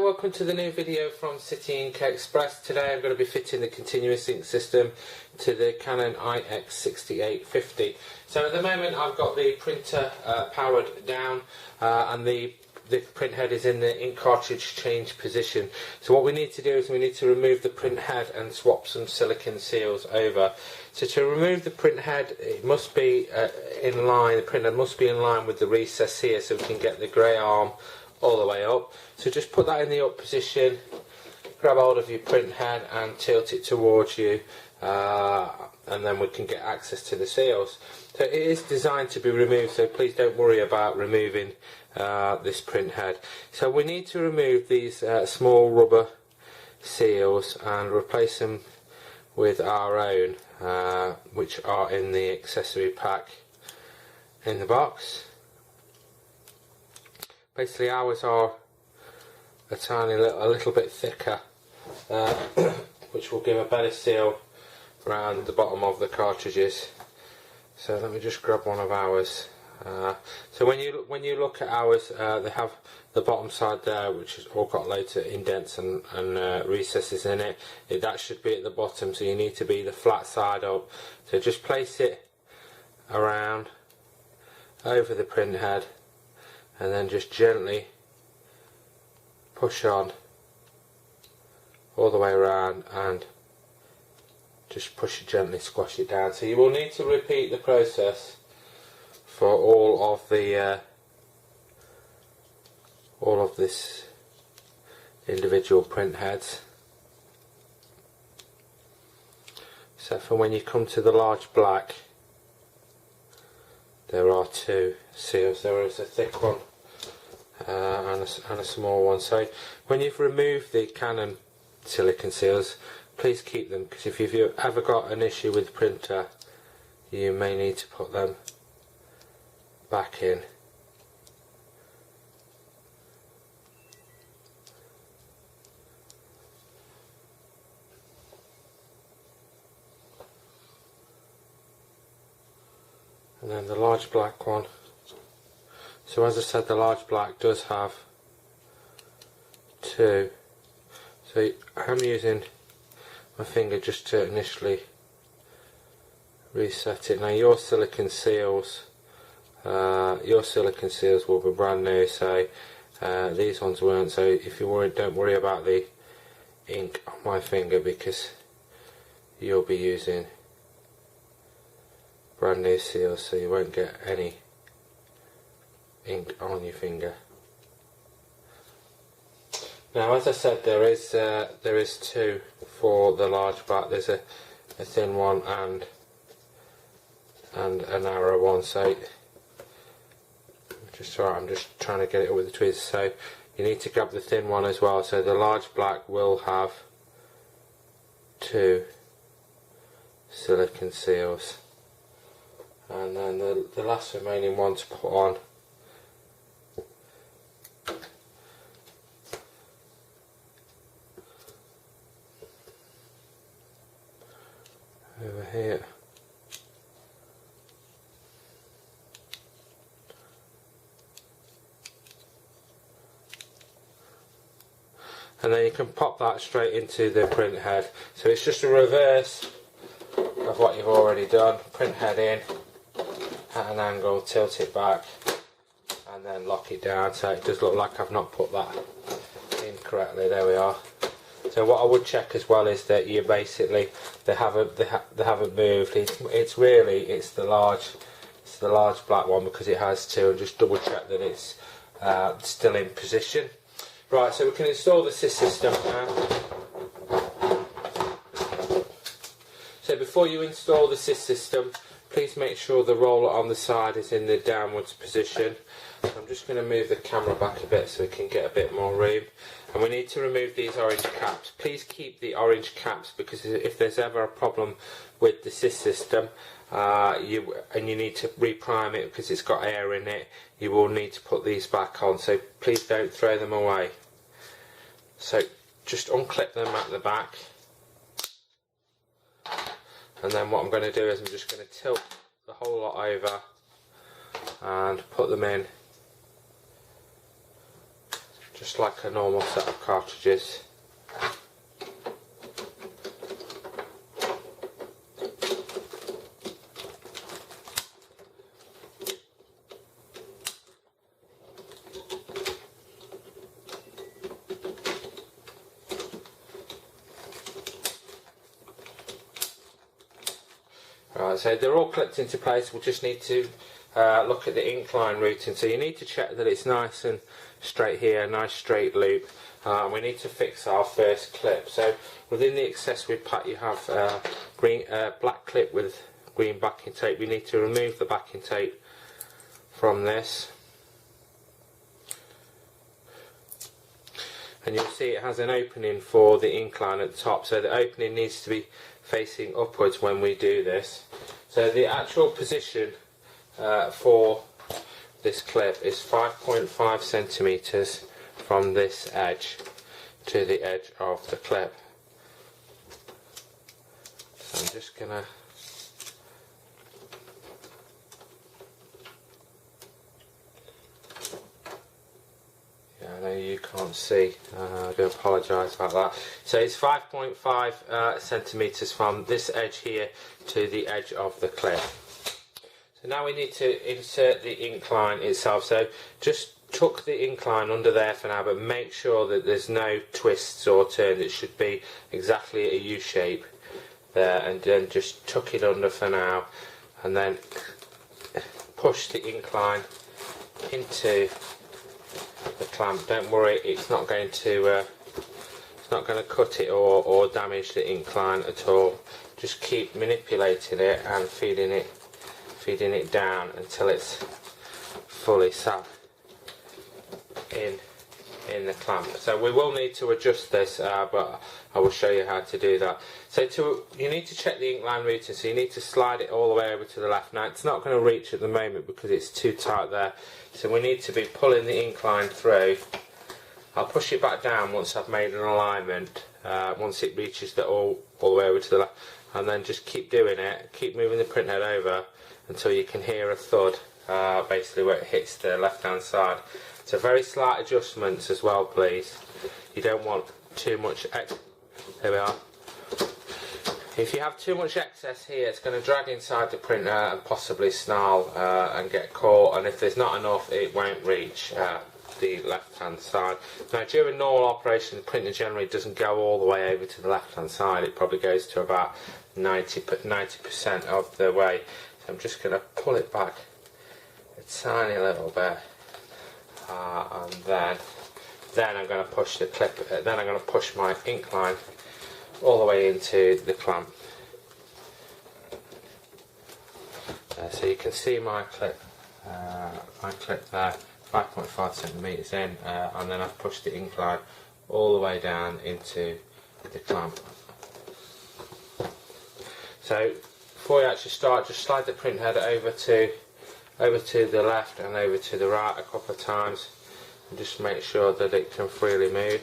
welcome to the new video from City Ink Express. Today I'm going to be fitting the continuous ink system to the Canon IX6850. So at the moment I've got the printer powered down and the print head is in the ink cartridge change position. So what we need to do is we need to remove the print head and swap some silicone seals over. So to remove the print head, it must be in line, the print head must be in line with the recess here so we can get the grey arm all the way up. So just put that in the up position, grab hold of your print head and tilt it towards you, and then we can get access to the seals. So it is designed to be removed, so please don't worry about removing this print head. So we need to remove these small rubber seals and replace them with our own, which are in the accessory pack in the box. Basically ours are a little bit thicker, which will give a better seal around the bottom of the cartridges. So let me just grab one of ours. So when you look at ours, they have the bottom side there, which has all got loads of indents and recesses in it. That should be at the bottom, so you need to be the flat side up. So just place it around over the print head and then just gently push on all the way around and just push it gently, squash it down. So you will need to repeat the process for all of this individual print heads. So for when you come to the large black, there are two seals. There is a thick one and a small one. So when you've removed the Canon silicone seals, please keep them, because if you've ever got an issue with the printer, you may need to put them back in. And then the large black one. So as I said, the large black does have two. So I'm using my finger just to initially reset it. Now your silicone seals will be brand new, so these ones weren't. So if you're worried, don't worry about the ink on my finger, because you'll be using brand new seals, so you won't get any ink on your finger. Now, as I said, there is two for the large black. There's a thin one and a narrow one. So I'm just trying to get it with the tweezers. So you need to grab the thin one as well. So the large black will have two silicone seals. And then the last remaining one to put on over here. And then you can pop that straight into the print head. So it's just a reverse of what you've already done. Print head in at an angle, tilt it back and then lock it down. So it does look like I've not put that in correctly. There we are. So what I would check as well is that you basically they haven't moved. It's the large black one, because it has two, and just double check that it's still in position. Right, so we can install the system now. So before you install the system, please make sure the roller on the side is in the downwards position. So I'm just going to move the camera back a bit so we can get a bit more room. And we need to remove these orange caps. Please keep the orange caps, because if there's ever a problem with the system you need to reprime it because it's got air in it, you will need to put these back on. So please don't throw them away. So just unclip them at the back. And then what I'm going to do is I'm just going to tilt the whole lot over and put them in just like a normal set of cartridges. Right, so they're all clipped into place. We'll just need to look at the incline routing. So you need to check that it's nice and straight here, a nice straight loop. We need to fix our first clip. So within the accessory pack you have black clip with green backing tape. We need to remove the backing tape from this. And you'll see it has an opening for the incline at the top, so the opening needs to be facing upwards when we do this. So the actual position for this clip is 5.5 centimeters from this edge to the edge of the clip. So I'm just gonna I know you can't see, I do apologise about that. So it's 5.5 centimetres from this edge here to the edge of the clip. So now we need to insert the incline itself. So just tuck the incline under there for now, but make sure that there's no twists or turns. It should be exactly a U shape there, and then just tuck it under for now, and then push the incline into the clamp. Don't worry, it's not going to cut it or damage the incline at all. Just keep manipulating it and feeding it down until it's fully sat in the clamp. So we will need to adjust this, but I will show you how to do that. So you need to check the incline routing, so you need to slide it all the way over to the left. Now it's not going to reach at the moment because it's too tight there, so we need to be pulling the incline through. I'll push it back down once I've made an alignment, once it reaches all the way over to the left, and then just keep doing it, keep moving the print head over until you can hear a thud, basically where it hits the left hand side. So very slight adjustments as well, please. You don't want too much there we are. If you have too much excess here, it's going to drag inside the printer and possibly snarl and get caught, and if there's not enough, it won't reach the left hand side. Now during normal operation, the printer generally doesn't go all the way over to the left hand side. It probably goes to about 90% of the way. So I'm just going to pull it back a tiny little bit, and then I'm going to push the clip. Then I'm going to push my incline all the way into the clamp. So you can see my clip there, 5.5 centimeters in, and then I've pushed the incline all the way down into the clamp. So before you actually start, just slide the print head over to the left and over to the right a couple of times, and just make sure that it can freely move.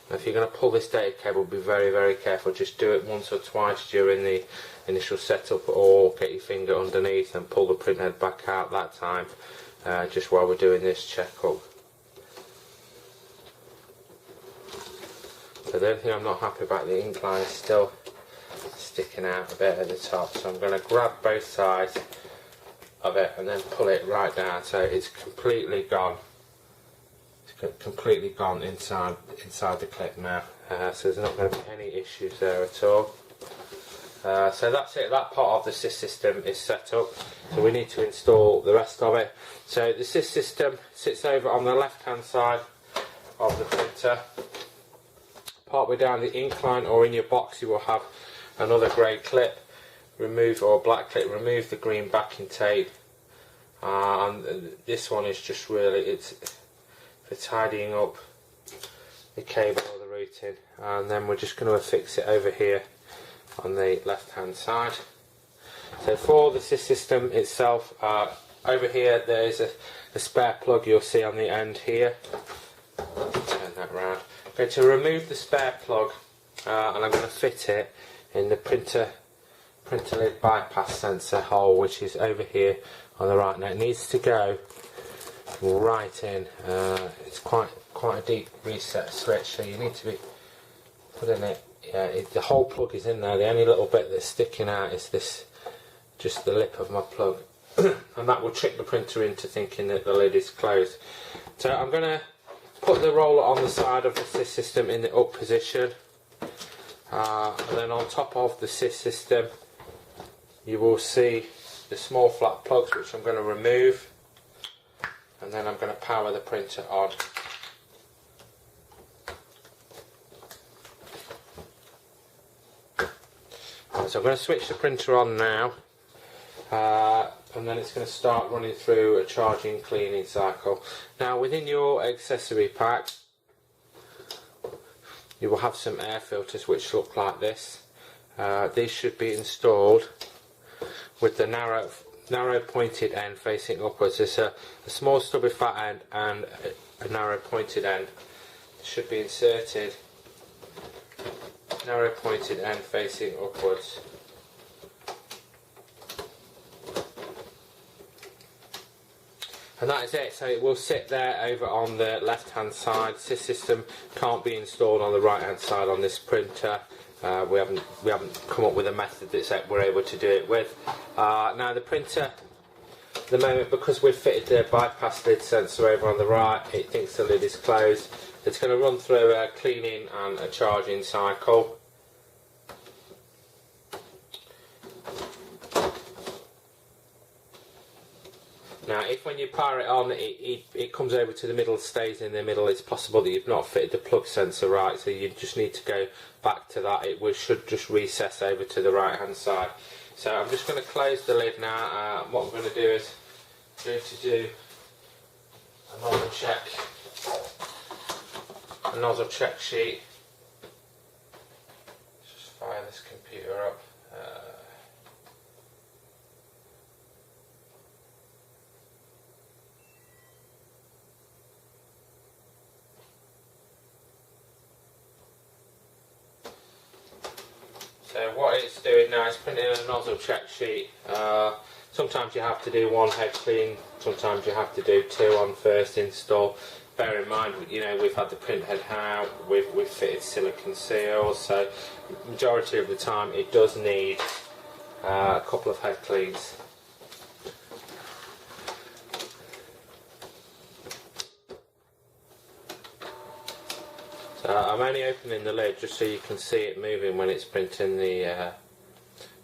Now if you're going to pull this data cable, be very, very careful. Just do it once or twice during the initial setup, or get your finger underneath and pull the print head back out that time, just while we're doing this checkup. So the only thing I'm not happy about, the incline is still sticking out a bit at the top, so I'm going to grab both sides of it and then pull it right down so it's completely gone. It's completely gone inside the clip now, so there's not going to be any issues there at all. So that's it, that part of the SIS system is set up, so we need to install the rest of it. So the SIS system sits over on the left hand side of the printer. Partway down the incline or in your box you will have another grey clip, or black clip. Remove the green backing tape, and this one is just really, it's for tidying up the cable or the routing, and then we're just going to affix it over here on the left hand side. So for the SIS system itself, over here there is a spare plug you'll see on the end here. Turn that round. I'm going to remove the spare plug, and I'm going to fit it in the printer printer lid bypass sensor hole, which is over here on the right. Now it needs to go right in. It's quite a deep reset switch, so you need to be putting it. Yeah, the whole plug is in there. The only little bit that's sticking out is this, just the lip of my plug, and that will trick the printer into thinking that the lid is closed. So I'm going to put the roller on the side of the sys system in the up position, and then on top of the sys system you will see the small flat plugs, which I'm going to remove, and then I'm going to power the printer on. So I'm going to switch the printer on now, and then it's going to start running through a charging cleaning cycle. Now within your accessory pack you will have some air filters which look like this. These should be installed with the narrow pointed end facing upwards. There's a small stubby fat end and a narrow pointed end. It should be inserted, narrow pointed end facing upwards. And that is it. So it will sit there over on the left hand side. Sys system can't be installed on the right hand side on this printer. We haven't come up with a method that we're able to do it with. Now the printer, at the moment, because we've fitted the bypass lid sensor over on the right, it thinks the lid is closed. It's going to run through a cleaning and a charging cycle. Now if when you power it on it comes over to the middle, stays in the middle, it's possible that you've not fitted the plug sensor right, so you just need to go back to that. It should just recess over to the right hand side. So I'm just going to close the lid now. What I'm going to do is do a nozzle check sheet. Just fire this computer up. So what it's doing now is printing a nozzle check sheet. Sometimes you have to do one head clean, sometimes you have to do two on first install. Bear in mind, you know, we've had the print head out, we've fitted silicone seals, so majority of the time it does need a couple of head cleans. So I'm only opening the lid just so you can see it moving when it's printing the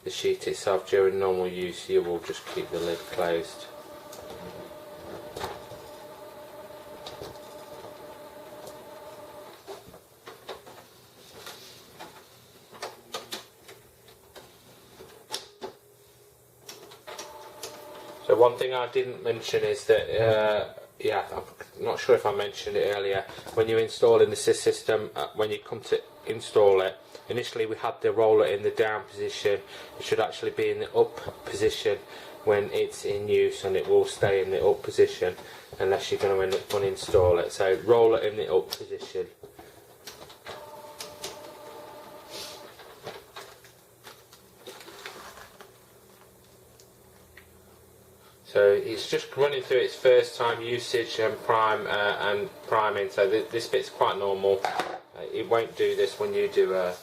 sheet itself. During normal use you will just keep the lid closed. So one thing I didn't mention is that yeah, I'm not sure if I mentioned it earlier, when you're installing the sys system, when you come to install it, initially we had the roller in the down position. It should actually be in the up position when it's in use, and it will stay in the up position unless you're going to uninstall it. So roller in the up position. So it's just running through its first time usage and priming. So this bit's quite normal. It won't do this when you do a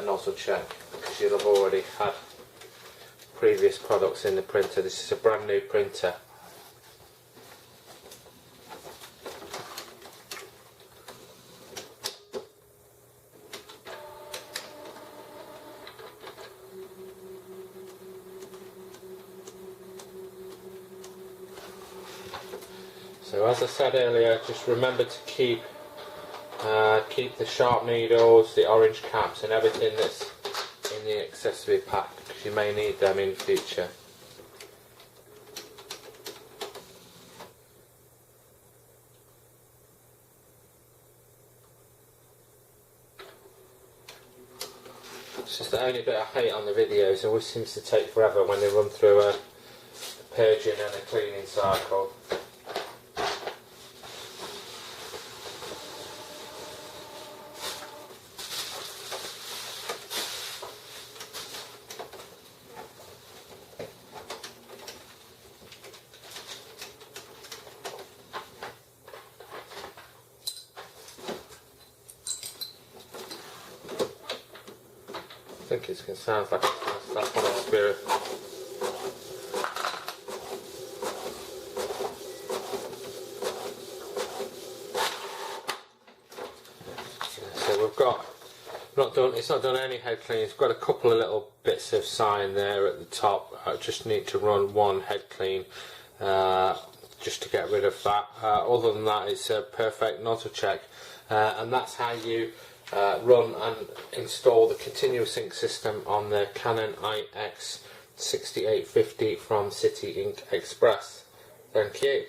nozzle check, because you'll have already had previous products in the printer. This is a brand new printer. So as I said earlier, just remember to keep the sharp needles, the orange caps and everything that's in the accessory pack, because you may need them in future. It's just the only bit I hate on the videos, it always seems to take forever when they run through a purging and a cleaning cycle. think it sounds like that's one spirit. So we've got it's not done any head clean. It's got a couple of little bits of sign there at the top. I just need to run one head clean just to get rid of that. Other than that, it's a perfect nozzle check, and that's how you run and install the continuous ink system on the Canon IX6850 from City Ink Express. Thank you.